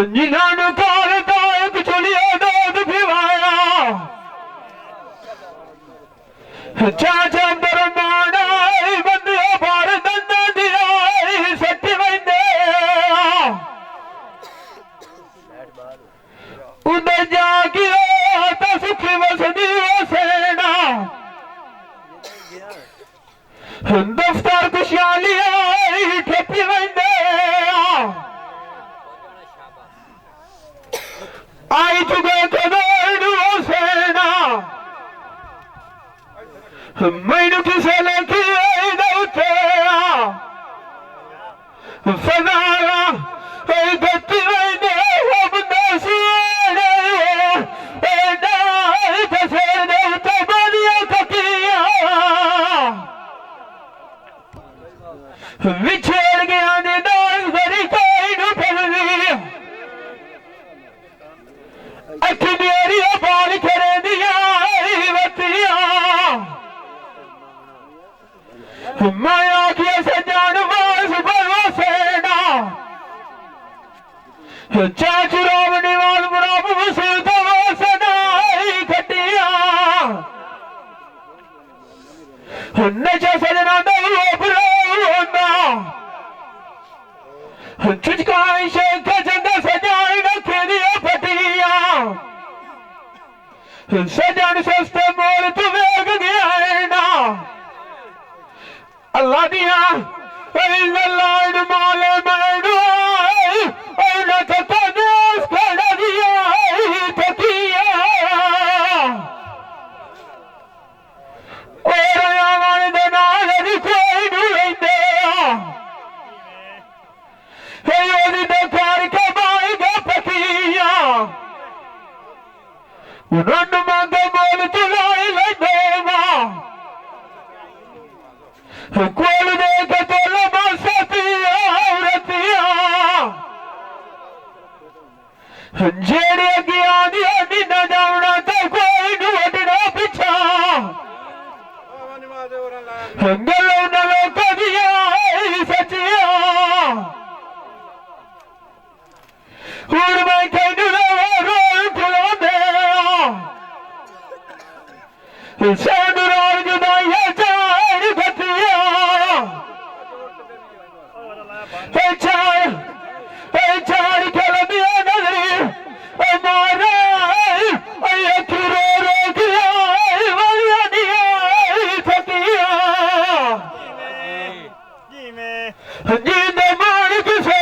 जिन्होंने काल दायक चलिए दूध पिवाया चाचा बरमाना बंदे बार दंदा दिया सट्टी बंदे उधर जाके तो सुखी वसदी सेना दफ्तर खुशहालिया ठप्पी बंदे आई चुके कदू सेना मैनू किसे लेके फनारा गति बंदे सीने बड़िया कटिया विछेड़ गया ने दाल बड़ी कोई न फलनी अखी मेरी बाल खड़े दिया बतिया मैं आखिया से जानवास बनो सेना चाचू रावणी वाल मुराब मुसीबत वासना खटिया नचा सजना दो बुलाना चुचकाई शेख चंद सजाई रखे दिया फटिया सजन सस्ते मोल तू वेग गया है ना अल्लाह दिया लाड माले मैडू न तो देश खड़ा दिया फटिया और आवन दे नाल कोई नहीं लेंदे योदी दे कार के बाएगा फटिया रन मांगे बोल चुराई ले देवा कोल दे के चलो बसतिया औरतिया जेड़े गया दिया दिन जावना तो कोई ढूंढना पिछा गलो नलो कदिया सचिया और मैं कहूँ रोल खुला दे सानुरार जुदाइया चार घटिया चार खेल दिया नजरी मारा रो गया वालिया दिया फटिया जी दे मानिक से